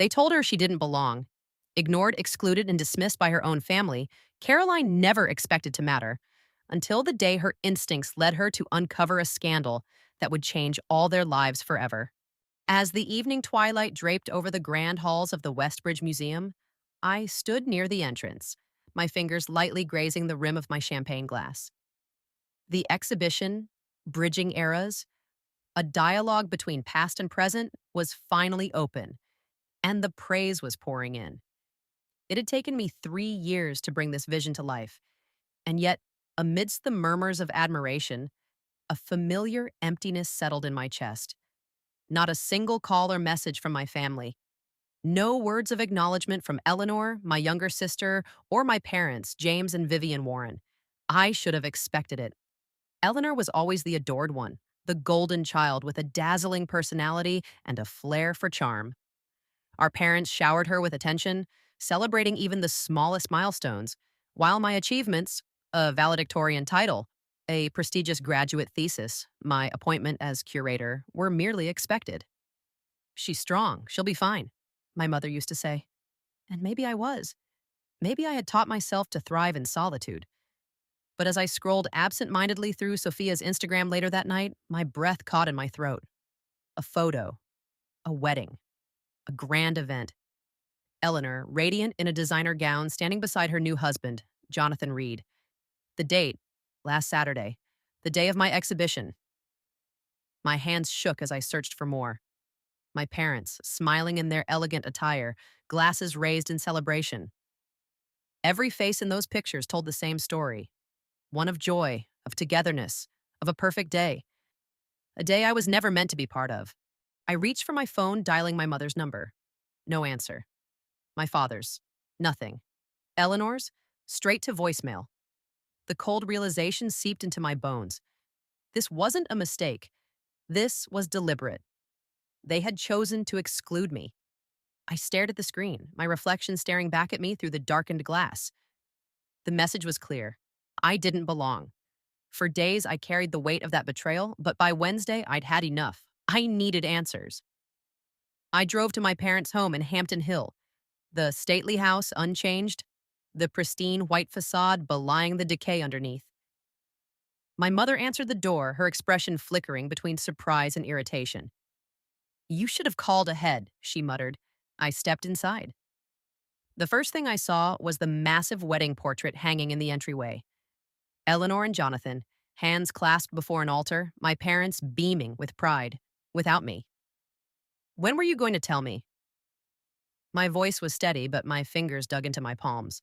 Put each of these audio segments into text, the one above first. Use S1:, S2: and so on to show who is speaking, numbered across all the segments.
S1: They told her she didn't belong. Ignored, excluded, and dismissed by her own family, Caroline never expected to matter until the day her instincts led her to uncover a scandal that would change all their lives forever. As the evening twilight draped over the grand halls of the Westbridge Museum, I stood near the entrance, my fingers lightly grazing the rim of my champagne glass. The exhibition, Bridging Eras, a dialogue between past and present, was finally open, and the praise was pouring in. It had taken me 3 years to bring this vision to life, and yet, amidst the murmurs of admiration, a familiar emptiness settled in my chest. Not a single call or message from my family. No words of acknowledgement from Eleanor, my younger sister, or my parents, James and Vivian Warren. I should have expected it. Eleanor was always the adored one, the golden child with a dazzling personality and a flair for charm. Our parents showered her with attention, celebrating even the smallest milestones, while my achievements, a valedictorian title, a prestigious graduate thesis, my appointment as curator, were merely expected. She's strong, she'll be fine, my mother used to say. And maybe I was. Maybe I had taught myself to thrive in solitude. But as I scrolled absent-mindedly through Sophia's Instagram later that night, my breath caught in my throat. A photo. A wedding. A grand event. Eleanor, radiant in a designer gown, standing beside her new husband, Jonathan Reed. The date, last Saturday, the day of my exhibition. My hands shook as I searched for more. My parents, smiling in their elegant attire, glasses raised in celebration. Every face in those pictures told the same story. One of joy, of togetherness, of a perfect day. A day I was never meant to be part of. I reached for my phone, dialing my mother's number. No answer. My father's. Nothing. Eleanor's? Straight to voicemail. The cold realization seeped into my bones. This wasn't a mistake. This was deliberate. They had chosen to exclude me. I stared at the screen, my reflection staring back at me through the darkened glass. The message was clear. I didn't belong. For days, I carried the weight of that betrayal, but by Wednesday, I'd had enough. I needed answers. I drove to my parents' home in Hampton Hill, the stately house unchanged, the pristine white facade belying the decay underneath. My mother answered the door, her expression flickering between surprise and irritation. "You should have called ahead," she muttered. I stepped inside. The first thing I saw was the massive wedding portrait hanging in the entryway. Eleanor and Jonathan, hands clasped before an altar, my parents beaming with pride, without me. "When were you going to tell me?" My voice was steady, but my fingers dug into my palms.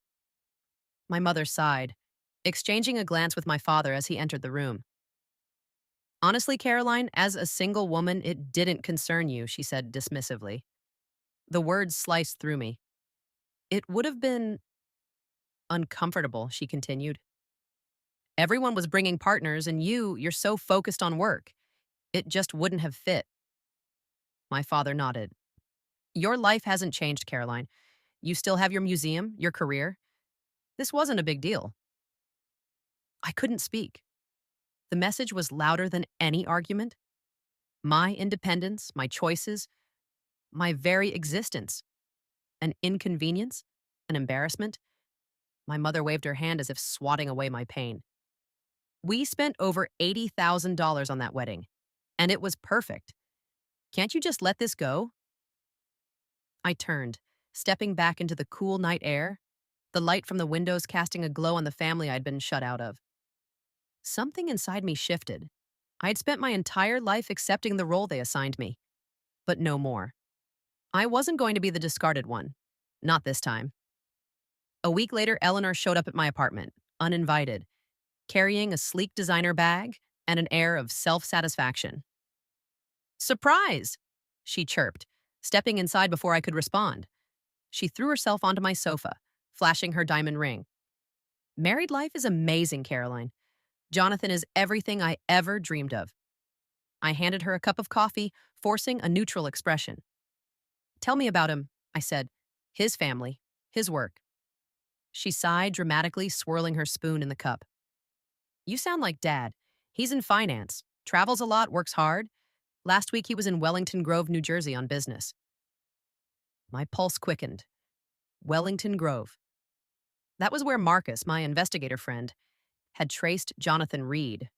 S1: My mother sighed, exchanging a glance with my father as he entered the room. "Honestly, Caroline, as a single woman, it didn't concern you," she said dismissively. The words sliced through me. "It would have been uncomfortable," she continued. "Everyone was bringing partners, and you're so focused on work. It just wouldn't have fit." My father nodded. "Your life hasn't changed, Caroline. You still have your museum, your career. This wasn't a big deal." I couldn't speak. The message was louder than any argument. My independence, my choices, my very existence. An inconvenience, an embarrassment. My mother waved her hand as if swatting away my pain. "We spent over $80,000 on that wedding, and it was perfect. Can't you just let this go?" I turned, stepping back into the cool night air, the light from the windows casting a glow on the family I'd been shut out of. Something inside me shifted. I had spent my entire life accepting the role they assigned me, but no more. I wasn't going to be the discarded one. Not this time. A week later, Eleanor showed up at my apartment, uninvited, carrying a sleek designer bag and an air of self-satisfaction. "Surprise!" she chirped, stepping inside before I could respond. She threw herself onto my sofa, flashing her diamond ring. "Married life is amazing, Caroline. Jonathan is everything I ever dreamed of." I handed her a cup of coffee, forcing a neutral expression. "Tell me about him," I said. "His family, his work." She sighed dramatically, swirling her spoon in the cup. "You sound like Dad. He's in finance, travels a lot, works hard. Last week he was in Wellington Grove, New Jersey on business." My pulse quickened. Wellington Grove. That was where Marcus, my investigator friend, had traced Jonathan Reed,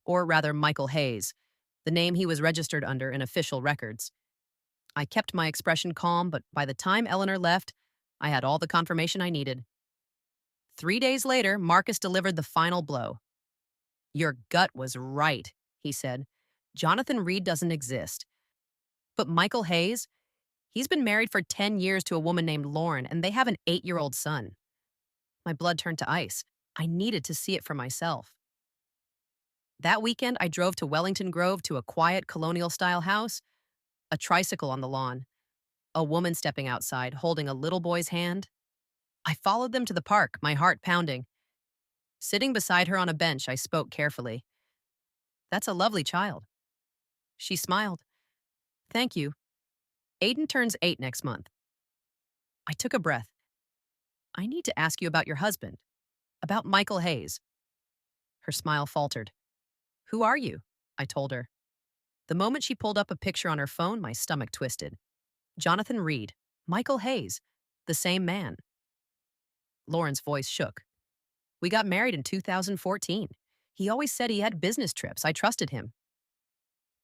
S1: or rather Michael Hayes, the name he was registered under in official records. I kept my expression calm, but by the time Eleanor left, I had all the confirmation I needed. 3 days later, Marcus delivered the final blow. Your gut was right, he said. Jonathan Reed doesn't exist. But Michael Hayes, he's been married for 10 years to a woman named Lauren, and they have an 8-year-old son. My blood turned to ice. I needed to see it for myself. That weekend, I drove to Wellington Grove to a quiet colonial-style house, a tricycle on the lawn, a woman stepping outside holding a little boy's hand. I followed them to the park, my heart pounding. Sitting beside her on a bench, I spoke carefully. That's a lovely child. She smiled. Thank you. Aiden turns 8 next month. I took a breath. I need to ask you about your husband, about Michael Hayes. Her smile faltered. Who are you? I told her. The moment she pulled up a picture on her phone, my stomach twisted. Jonathan Reed, Michael Hayes, the same man. Lauren's voice shook. We got married in 2014. He always said he had business trips. I trusted him.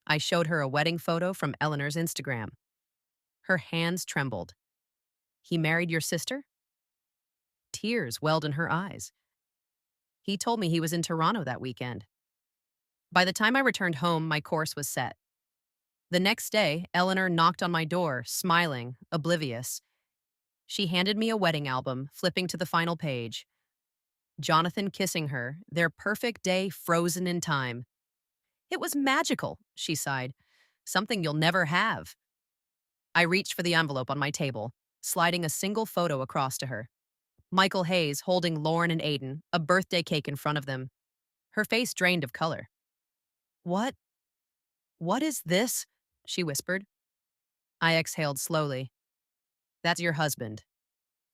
S1: I showed her a wedding photo from Eleanor's Instagram. Her hands trembled. He married your sister? Tears welled in her eyes. He told me he was in Toronto that weekend. By the time I returned home, my course was set. The next day, Eleanor knocked on my door, smiling, oblivious. She handed me a wedding album, flipping to the final page. Jonathan kissing her, their perfect day frozen in time. It was magical, she sighed. Something you'll never have. I reached for the envelope on my table, sliding a single photo across to her. Michael Hayes holding Lauren and Aiden, a birthday cake in front of them. Her face drained of color. What? What is this? She whispered. I exhaled slowly. That's your husband.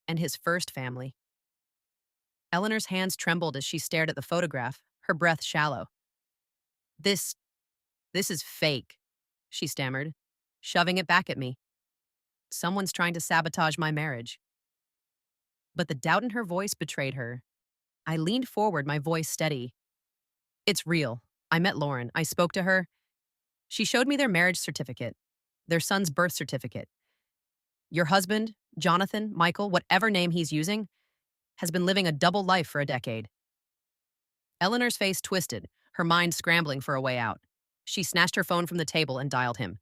S1: And his first family. Eleanor's hands trembled as she stared at the photograph, her breath shallow. This is fake, she stammered, shoving it back at me. Someone's trying to sabotage my marriage. But the doubt in her voice betrayed her. I leaned forward, my voice steady. It's real. I met Lauren. I spoke to her. She showed me their marriage certificate, their son's birth certificate. Your husband, Jonathan, Michael, whatever name he's using, has been living a double life for a decade. Eleanor's face twisted, her mind scrambling for a way out. She snatched her phone from the table and dialed him.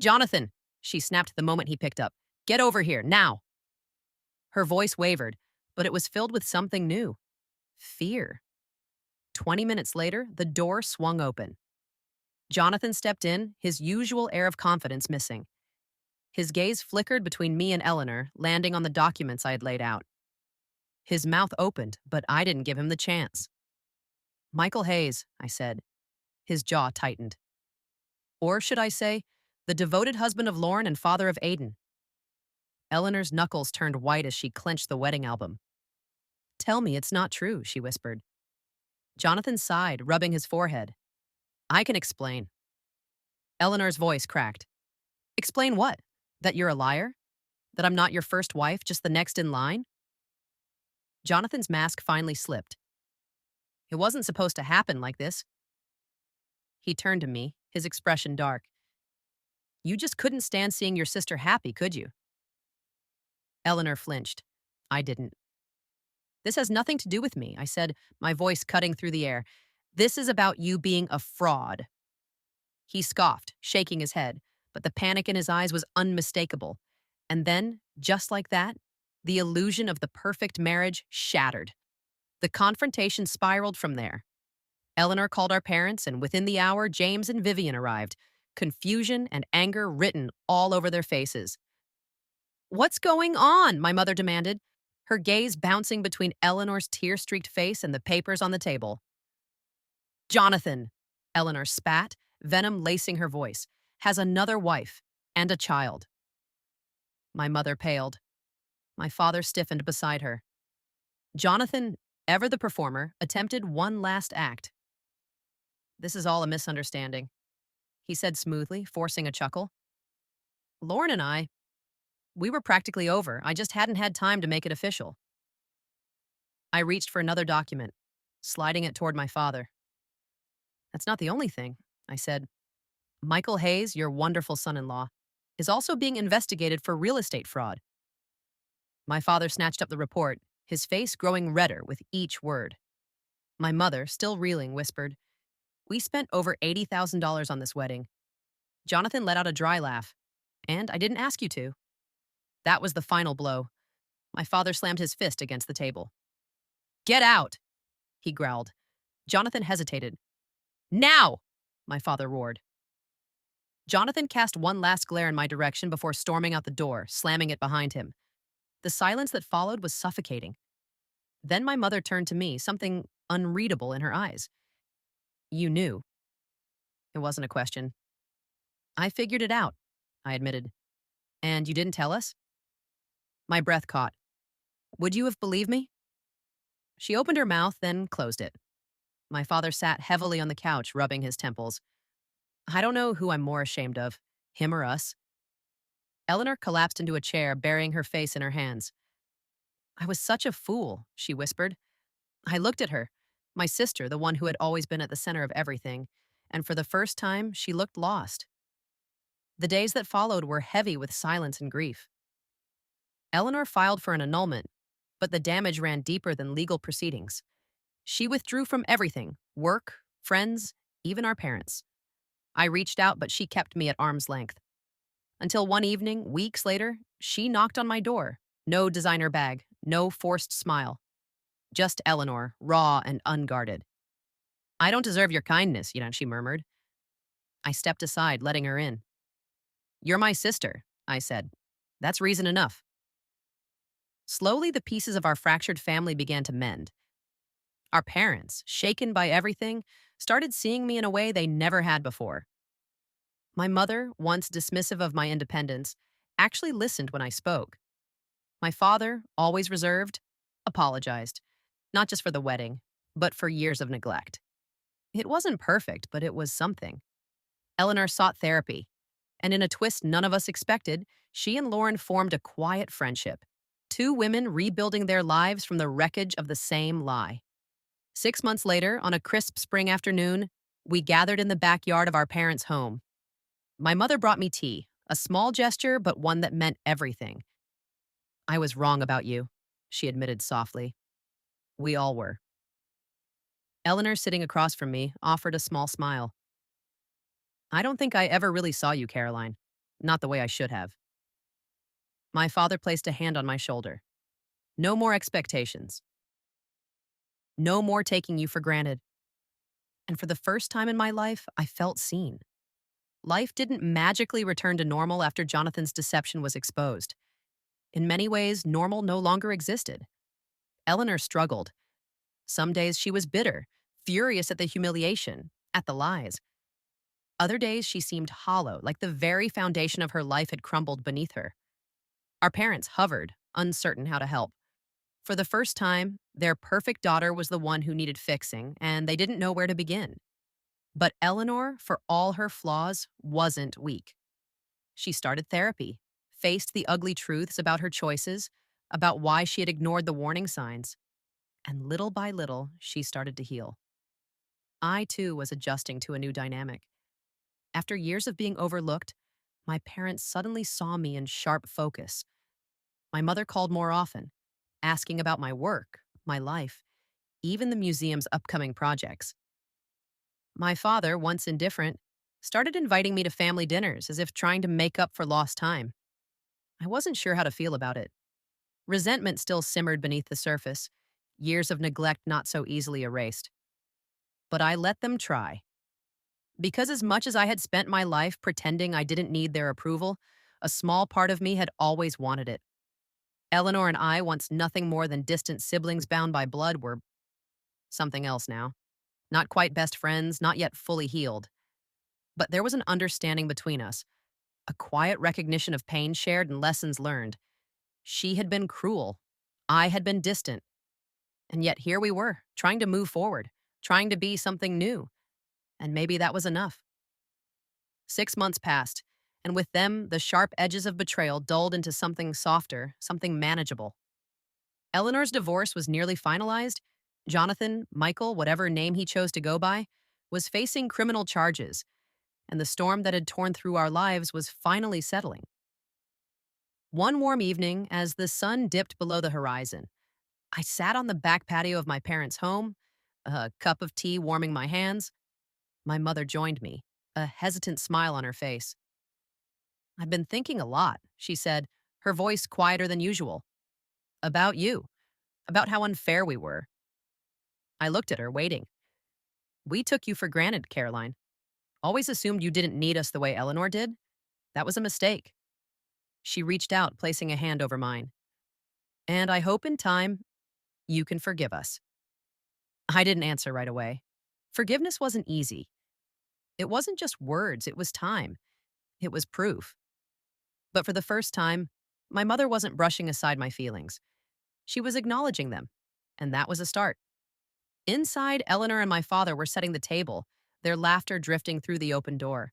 S1: Jonathan, she snapped the moment he picked up. Get over here, now. Her voice wavered, but it was filled with something new. Fear. 20 minutes later, the door swung open. Jonathan stepped in, his usual air of confidence missing. His gaze flickered between me and Eleanor, landing on the documents I had laid out. His mouth opened, but I didn't give him the chance. Michael Hayes, I said. His jaw tightened. Or should I say, the devoted husband of Lauren and father of Aiden. Eleanor's knuckles turned white as she clenched the wedding album. Tell me it's not true, she whispered. Jonathan sighed, rubbing his forehead. I can explain. Eleanor's voice cracked. Explain what? That you're a liar? That I'm not your first wife, just the next in line? Jonathan's mask finally slipped. It wasn't supposed to happen like this. He turned to me, his expression dark. You just couldn't stand seeing your sister happy, could you? Eleanor flinched. I didn't. This has nothing to do with me, I said, my voice cutting through the air. This is about you being a fraud. He scoffed, shaking his head, but the panic in his eyes was unmistakable. And then, just like that, the illusion of the perfect marriage shattered. The confrontation spiraled from there. Eleanor called our parents, and within the hour, James and Vivian arrived, confusion and anger written all over their faces. What's going on? My mother demanded, her gaze bouncing between Eleanor's tear-streaked face and the papers on the table. Jonathan, Eleanor spat, venom lacing her voice, has another wife and a child. My mother paled. My father stiffened beside her. Jonathan, ever the performer, attempted one last act. This is all a misunderstanding, he said smoothly, forcing a chuckle. Lauren and I, We were practically over. I just hadn't had time to make it official. I reached for another document, sliding it toward my father. That's not the only thing, I said. Michael Hayes, your wonderful son in law, is also being investigated for real estate fraud. My father snatched up the report, his face growing redder with each word. My mother, still reeling, whispered, "We spent over $80,000 on this wedding." Jonathan let out a dry laugh. "And I didn't ask you to." That was the final blow. My father slammed his fist against the table. "Get out!" he growled. Jonathan hesitated. "Now!" my father roared. Jonathan cast one last glare in my direction before storming out the door, slamming it behind him. The silence that followed was suffocating. Then my mother turned to me, something unreadable in her eyes. "You knew." It wasn't a question. "I figured it out," I admitted. "And you didn't tell us?" My breath caught. "Would you have believed me?" She opened her mouth, then closed it. My father sat heavily on the couch, rubbing his temples. "I don't know who I'm more ashamed of, him or us." Eleanor collapsed into a chair, burying her face in her hands. "I was such a fool," she whispered. I looked at her, my sister, the one who had always been at the center of everything, and for the first time, she looked lost. The days that followed were heavy with silence and grief. Eleanor filed for an annulment, but the damage ran deeper than legal proceedings. She withdrew from everything: work, friends, even our parents. I reached out, but she kept me at arm's length. Until one evening, weeks later, she knocked on my door. No designer bag, no forced smile. Just Eleanor, raw and unguarded. "I don't deserve your kindness," she murmured. I stepped aside, letting her in. "You're my sister," I said. "That's reason enough." Slowly, the pieces of our fractured family began to mend. Our parents, shaken by everything, started seeing me in a way they never had before. My mother, once dismissive of my independence, actually listened when I spoke. My father, always reserved, apologized, not just for the wedding, but for years of neglect. It wasn't perfect, but it was something. Eleanor sought therapy, and in a twist none of us expected, she and Lauren formed a quiet friendship. Two women rebuilding their lives from the wreckage of the same lie. 6 months later, on a crisp spring afternoon, we gathered in the backyard of our parents' home. My mother brought me tea, a small gesture, but one that meant everything. "I was wrong about you," she admitted softly. We all were. Eleanor, sitting across from me, offered a small smile. "I don't think I ever really saw you, Caroline. Not the way I should have." My father placed a hand on my shoulder. "No more expectations. No more taking you for granted." And for the first time in my life, I felt seen. Life didn't magically return to normal after Jonathan's deception was exposed. In many ways, normal no longer existed. Eleanor struggled. Some days she was bitter, furious at the humiliation, at the lies. Other days she seemed hollow, like the very foundation of her life had crumbled beneath her. Our parents hovered, uncertain how to help. For the first time, their perfect daughter was the one who needed fixing, and they didn't know where to begin. But Eleanor, for all her flaws, wasn't weak. She started therapy, faced the ugly truths about her choices, about why she had ignored the warning signs. And little by little, she started to heal. I, too, was adjusting to a new dynamic. After years of being overlooked, my parents suddenly saw me in sharp focus. My mother called more often, asking about my work, my life, even the museum's upcoming projects. My father, once indifferent, started inviting me to family dinners as if trying to make up for lost time. I wasn't sure how to feel about it. Resentment still simmered beneath the surface, years of neglect not so easily erased. But I let them try. Because as much as I had spent my life pretending I didn't need their approval, a small part of me had always wanted it. Eleanor and I, once nothing more than distant siblings bound by blood, were something else now. Not quite best friends, not yet fully healed. But there was an understanding between us, a quiet recognition of pain shared and lessons learned. She had been cruel. I had been distant. And yet here we were, trying to move forward, trying to be something new. And maybe that was enough. 6 months passed, And with them, the sharp edges of betrayal dulled into something softer, something manageable. Eleanor's divorce was nearly finalized. Jonathan, Michael, whatever name he chose to go by, was facing criminal charges, and the storm that had torn through our lives was finally settling. One warm evening, as the sun dipped below the horizon, I sat on the back patio of my parents' home, a cup of tea warming my hands. My mother joined me, a hesitant smile on her face. "I've been thinking a lot," she said, her voice quieter than usual. "About you, about how unfair we were." I looked at her, waiting. "We took you for granted, Caroline. Always assumed you didn't need us the way Eleanor did. That was a mistake." She reached out, placing a hand over mine. "And I hope in time you can forgive us." I didn't answer right away. Forgiveness wasn't easy. It wasn't just words, it was time. It was proof. But for the first time, my mother wasn't brushing aside my feelings. She was acknowledging them, and that was a start. Inside, Eleanor and my father were setting the table, their laughter drifting through the open door.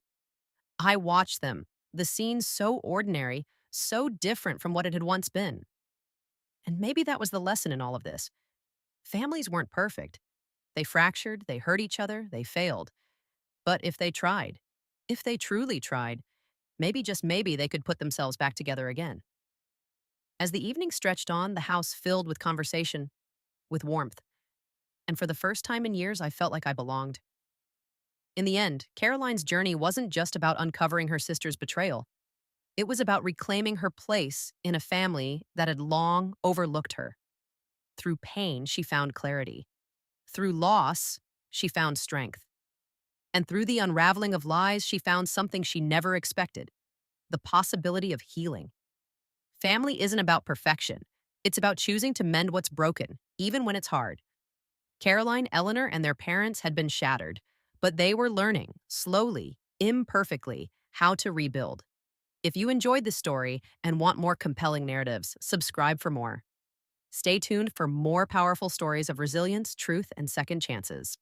S1: I watched them, the scene so ordinary, so different from what it had once been. And maybe that was the lesson in all of this. Families weren't perfect. They fractured, they hurt each other, they failed. But if they tried, if they truly tried, maybe just maybe they could put themselves back together again. As the evening stretched on, the house filled with conversation, with warmth. And for the first time in years, I felt like I belonged. In the end, Caroline's journey wasn't just about uncovering her sister's betrayal. It was about reclaiming her place in a family that had long overlooked her. Through pain, she found clarity. Through loss, she found strength. And through the unraveling of lies, she found something she never expected: the possibility of healing. Family isn't about perfection. It's about choosing to mend what's broken, even when it's hard. Caroline, Eleanor, and their parents had been shattered, but they were learning, slowly, imperfectly, how to rebuild. If you enjoyed this story and want more compelling narratives, subscribe for more. Stay tuned for more powerful stories of resilience, truth, and second chances.